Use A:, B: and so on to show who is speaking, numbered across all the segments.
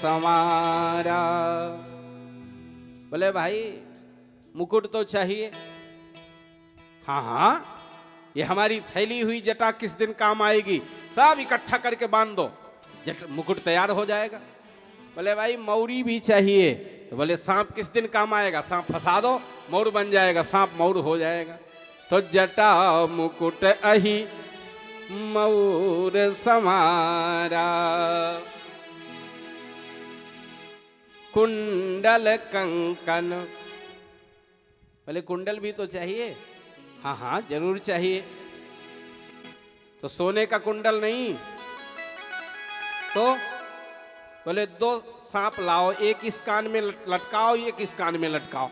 A: Samara. बोले भाई मुकुट तो चाहिए। हाँ हाँ, ये हमारी फैली हुई जटा किस दिन काम आएगी, सब इकट्ठा करके बांध दो, मुकुट तैयार हो जाएगा। बोले भाई मौरी भी चाहिए। तो बोले सांप किस दिन काम आएगा, सांप फंसा दो, मौर बन जाएगा, सांप मौर हो जाएगा। तो जटा मुकुट अहि मौर समारा, कुंडल कंकन। बोले कुंडल भी तो चाहिए। हाँ हाँ जरूर चाहिए। तो सोने का कुंडल नहीं तो बोले दो सांप लाओ, एक इस कान में लटकाओ, एक इस कान में लटकाओ।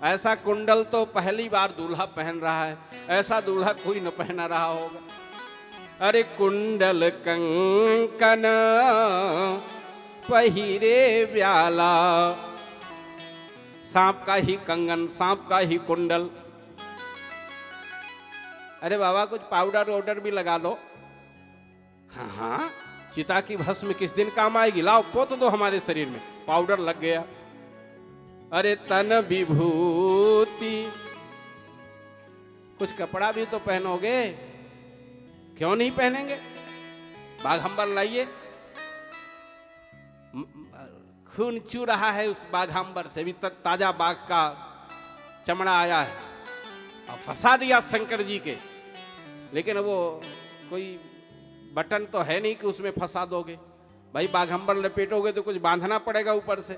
A: ऐसा कुंडल तो पहली बार दूल्हा पहन रहा है, ऐसा दूल्हा कोई न पहना रहा होगा। अरे कुंडल कंकन पहिरे व्याला, सांप का ही कंगन, सांप का ही कुंडल। अरे बाबा कुछ पाउडर वाउडर भी लगा लो। हाँ हाँ, चिता की भस्म किस दिन काम आएगी, लाओ पोत दो हमारे शरीर में। पाउडर लग गया। अरे तन विभूति, कुछ कपड़ा भी तो पहनोगे, क्यों नहीं पहनेंगे। बाघंबर लाइए, खून चू रहा है उस बाघंबर से, भी ताजा बाघ का चमड़ा आया है और फंसा दिया शंकर जी के। लेकिन वो कोई बटन तो है नहीं कि उसमें फंसा दोगे भाई। बाघंबर लपेटोगे तो कुछ बांधना पड़ेगा ऊपर से।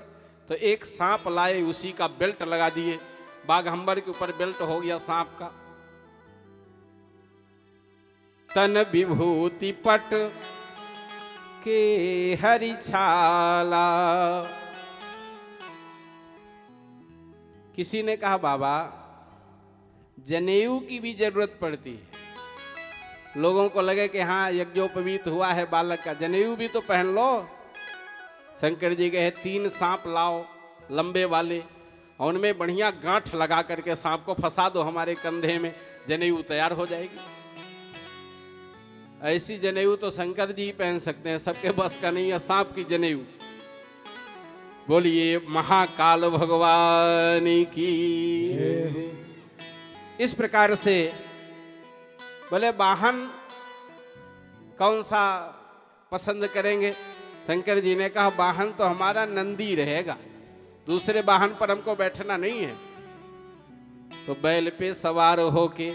A: तो एक सांप लाए, उसी का बेल्ट लगा दिए, बाघंबर के ऊपर बेल्ट हो गया सांप का। तन विभूति पट के हरि छाला। किसी ने कहा बाबा जनेऊ की भी जरूरत पड़ती है। लोगों को लगे कि हाँ यज्ञोपवीत हुआ है बालक का, जनेऊ भी तो पहन लो। शंकर जी कहे 3 सांप लाओ लंबे वाले, और उनमें बढ़िया गांठ लगा करके सांप को फंसा दो हमारे कंधे में, जनेऊ तैयार हो जाएगी। ऐसी जनेऊ तो शंकर जी पहन सकते हैं, सबके बस का नहीं है सांप की जनेऊ। बोलिए महाकाल भगवान की। इस प्रकार से बोले वाहन कौन सा पसंद करेंगे। शंकर जी ने कहा वाहन तो हमारा नंदी रहेगा, दूसरे वाहन पर हमको बैठना नहीं है। तो बैल पे सवार होके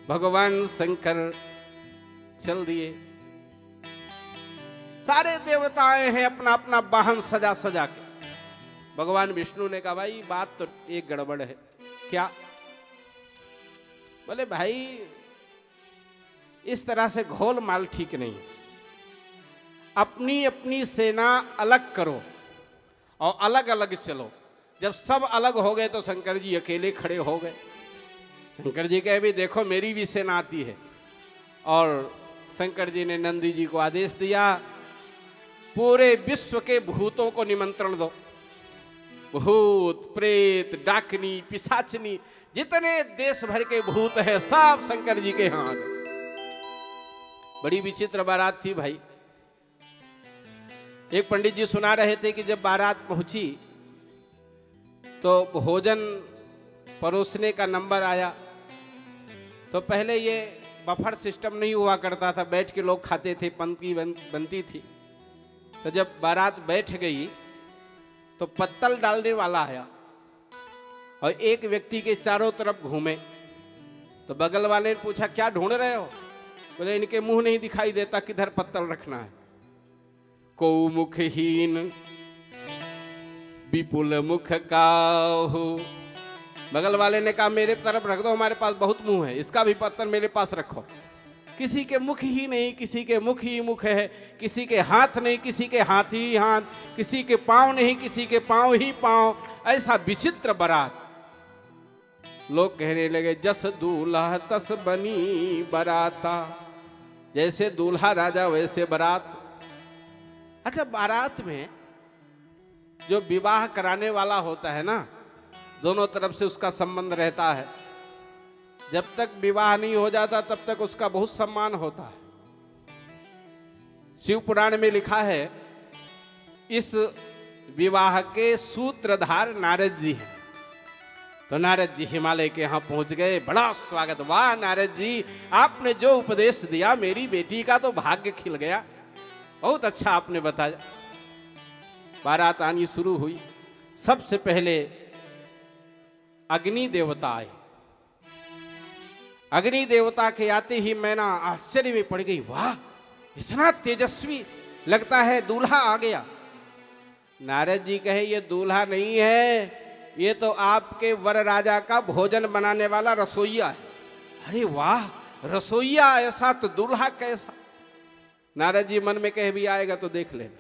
A: भगवान शंकर चल दिए। सारे देवताएं हैं अपना अपना वाहन सजा सजा के। भगवान विष्णु ने कहा भाई बात तो एक गड़बड़ है। क्या। बोले भाई इस तरह से घोल माल ठीक नहीं। अपनी अपनी सेना अलग करो और अलग अलग चलो। जब सब अलग हो गए तो शंकर जी अकेले खड़े हो गए। शंकर जी कहे भी देखो मेरी भी सेना आती है। और शंकर जी ने नंदी जी को आदेश दिया पूरे विश्व के भूतों को निमंत्रण दो। भूत प्रेत डाकनी पिशाचनी जितने देश भर के भूत हैं सब शंकर जी के यहाँ आ गए। बड़ी विचित्र बारात थी भाई। एक पंडित जी सुना रहे थे कि जब बारात पहुंची तो भोजन परोसने का नंबर आया। तो पहले ये बफर सिस्टम नहीं हुआ करता था, बैठ के लोग खाते थे, पंक्ति बनती थी। तो जब बारात बैठ गई तो पत्तल डालने वाला आया और एक व्यक्ति के चारों तरफ घूमे। तो बगल वाले ने पूछा क्या ढूंढ रहे हो। बोले इनके मुंह नहीं दिखाई देता किधर पत्तल रखना है। को मुखहीन विपुल मुख काहू। बगल वाले ने कहा मेरे तरफ रख दो, हमारे पास बहुत मुंह है, इसका भी पत्तल मेरे पास रखो। किसी के मुख ही नहीं, किसी के मुख ही मुख है, किसी के हाथ नहीं, किसी के हाथ ही हाथ, किसी के पांव नहीं, किसी के पांव ही पांव। ऐसा विचित्र बारात। लोग कहने लगे जस दूल्हा तस बनी बराता। जैसे दूल्हा राजा वैसे बारात। अच्छा बारात में जो विवाह कराने वाला होता है ना, दोनों तरफ से उसका संबंध रहता है। जब तक विवाह नहीं हो जाता तब तक उसका बहुत सम्मान होता है। शिव पुराण में लिखा है इस विवाह के सूत्रधार नारद जी हैं। तो नारद जी हिमालय के यहाँ पहुंच गए। बड़ा स्वागत, वाह नारद जी, आपने जो उपदेश दिया मेरी बेटी का तो भाग्य खिल गया, बहुत अच्छा आपने बताया। बारात आनी शुरू हुई। सबसे पहले अग्नि देवता आए। अग्नि देवता के आते ही मैना आश्चर्य में पड़ गई, वाह इतना तेजस्वी, लगता है दूल्हा आ गया। नारद जी कहे ये दूल्हा नहीं है, ये तो आपके वर राजा का भोजन बनाने वाला रसोइया है। अरे वाह, रसोइया ऐसा तो दूल्हा कैसा। नारद जी मन में कहे भी आएगा तो देख लेना।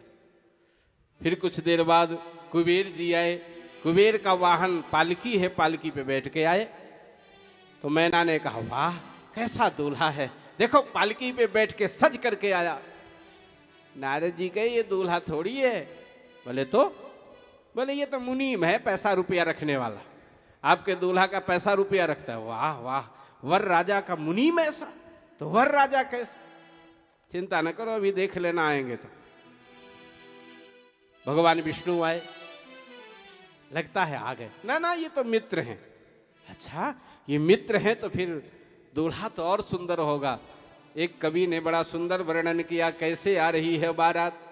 A: फिर कुछ देर बाद कुबेर जी आए। कुबेर का वाहन पालकी है, पालकी पे बैठ के आए। तो मैना ने कहा वाह कैसा दूल्हा है, देखो पालकी पे बैठ के सज करके आया। नारद जी कहे ये दूल्हा थोड़ी है। बोले ये तो मुनीम है, पैसा रुपया रखने वाला, आपके दूल्हा का पैसा रुपया रखता है। वाह वाह, वर राजा का मुनीम ऐसा, तो वर राजा कैसा। चिंता न करो, अभी देख लेना, आएंगे तो। भगवान विष्णु आए, लगता है आ गए। ना ना ये तो मित्र हैं। अच्छा ये मित्र हैं तो फिर दूल्हा तो और सुंदर होगा। एक कवि ने बड़ा सुंदर वर्णन किया, कैसे आ रही है बारात।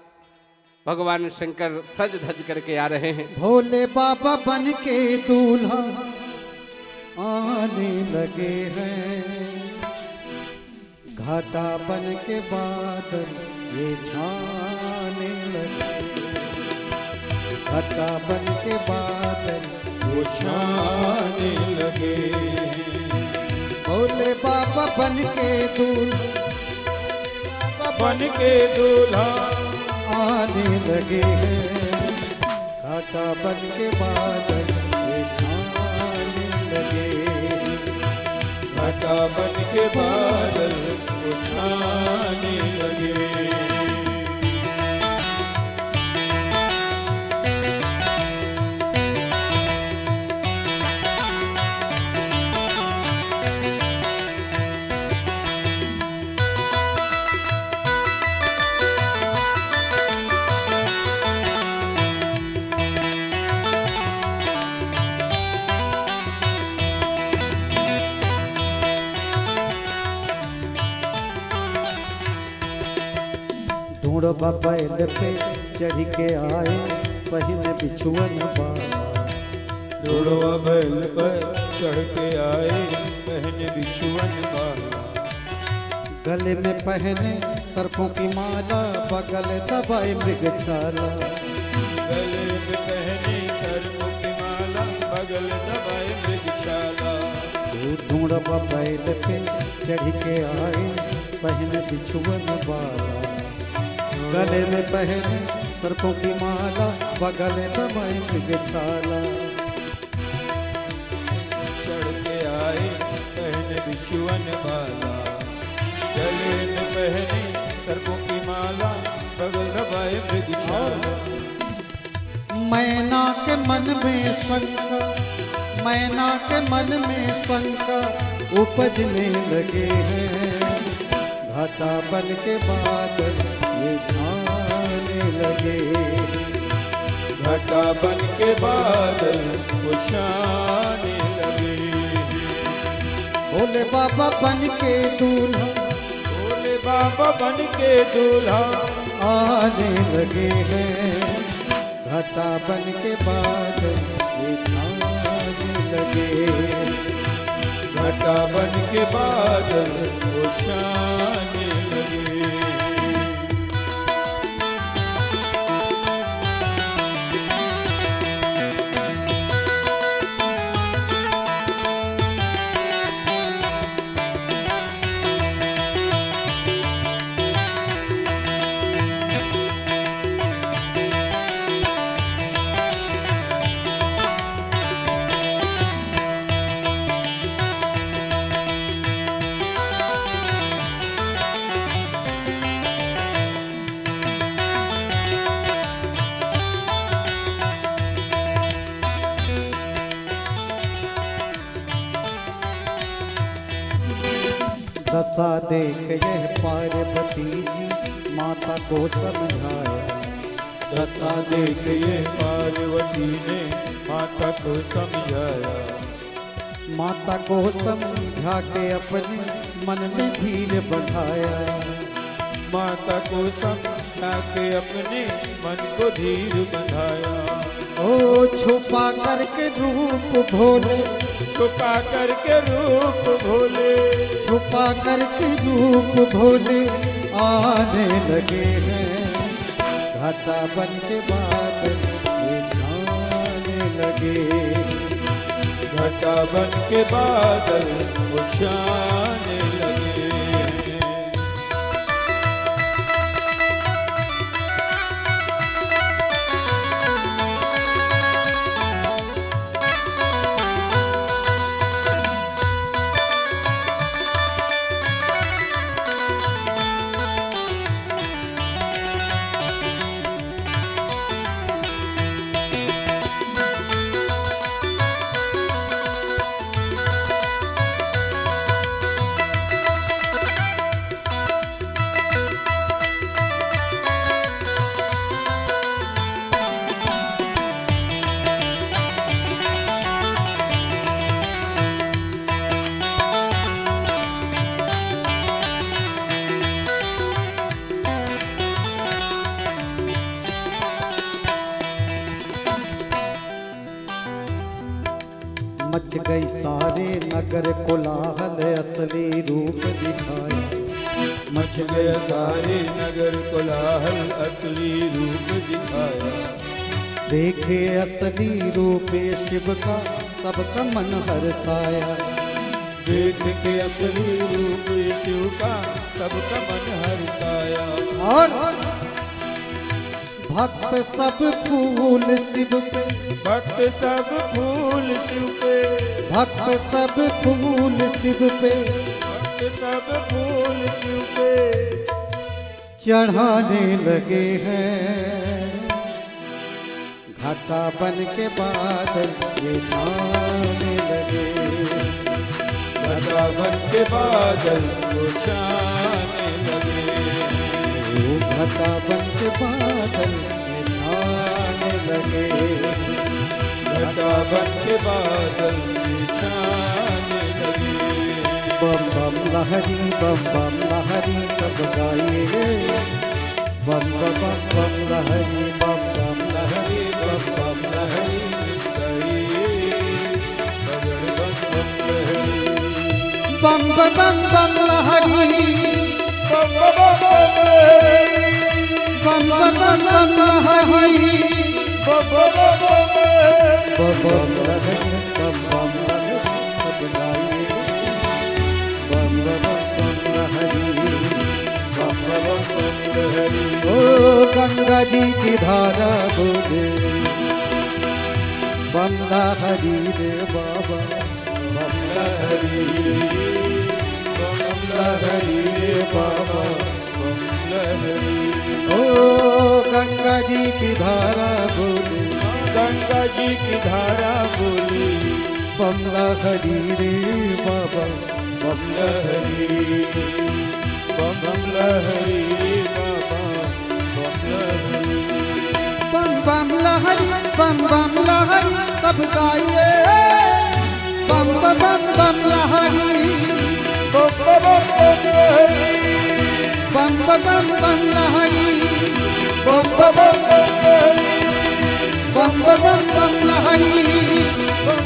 A: भगवान शंकर सज धज करके आ रहे हैं।
B: भोले बाबा बन के दूल्हा आने लगे हैं, घाटा बन के बादल ये छाने लगे, घाटा बन के बादल वो छाने लगे। भोले बाबा बन के दूल्हा,
C: बन के दूल्हा
B: आने लगे हैं, घाटा बन के बादल ये छाने लगे,
C: घाटा बन के बादल वो छाने लगे।
B: ढूंढबा बैल पे चढ़ के आए, पहिन बिछुअन बाला,
C: ढूंढवा बैल पर चढ़ के आए, पहने बिछुअन बाला,
B: गले में पहने सर्पों की माला, बगल दबाए मृगछाला,
C: गले में पहने सर्पों की माला, बगल दबाए मृगशाला।
B: ढूंढबा बैल पे चढ़ के आए, पहिन बिछुअन बाला, गले में पहने सर्पों की माला, बगल दबाए मृगछाला।
C: चढ़ के आए पहने बिछुअन बाला, गले में पहने सर्पों की माला, बगल दबाए मृगशाला।
B: मैना के मन में शंका, मैना के मन में शंका उपजने लगे हैं, घाटा बन के बादल ये छाने लगे,
C: घाटा बन के बादल वो छाने लगे।
B: भोले बाबा बन के दूल्हा,
C: भोले बाबा बन के दूल्हा
B: आने लगे हैं, घाटा बन के बादल ये छाने लगे,
C: घाटा बन के बादल वो छाने लगे।
B: दशा देख यह पार्वती जी माता को समझाया,
C: दशा देख ये पार्वती ने माता को समझाया।
B: माता को समझा के अपने मन में धीर बढ़ाया।
C: माता को समझा के अपने मन को धीर बंधाया।
B: ओ छुपा करके रूप भोले,
C: छुपा करके रूप भोले,
B: छुपा करके रूप भोले आने लगे हैं। घाटा बन के बादल ये छाने लगे।
C: घटा बन के बादल उछाने लगे।
B: मच गई सारे नगर कोलाहल असली रूप दिखाया।
C: मच गया सारे नगर कोलाहल असली रूप दिखाया।
B: देखे असली रूप शिव का सबका मन हर्षाया।
C: देख के असली रूप शिव का सबका मन हर्षाया।
B: और भक्त सब फूल शिव पे,
C: भक्त सब फूल शिव पे,
B: भक्त सब फूल शिव पे
C: भक्त सब फूल शिव पे
B: चढ़ाने लगे हैं। घाटा बन के बादल ये छाने लगे।
C: घटा बन के बादल उछाने लगे।
B: घटा बन के बादल ये छाने लगे।
C: घटा बन के बादल उछाने लगे।
B: बम बम लहरी, बम बम लहरी सब गाइए। बम बम बम लहरी, बम बम लहरी,
C: बम बम लहरी गाइए। बगड़ बम बम लहरी।
B: बम बम बम लहरी,
C: बम बम बम लहरी।
B: बम बम बम लहरी,
C: बम बम बम लहरी।
B: बम बम लहरी, बम बम लहरी सब गाइए। बम बम बम लहरी,
C: बम बम बम लहरी।
B: ओ गंगा जी की धारा बोले। बम लहरी रे बाबा, बम
C: लहरी बम लहरी रे बाबा बम लहरी।
B: ओ गंगा जी की धारा बोले।
C: गंगा जी की धारा बोली।
B: बम लहरी रे बाबा,
C: बम लहरी बम लहरी रे बाबा बम लहरी।
B: बम बम लहरी, बम बम लहरी सब गाइए। बम बम बम लहरी,
C: बम बम बम लहरी।
B: बम बम बम लहरी,
C: बम बम बम लहरी।
B: बम बम बम लहरी,
C: बम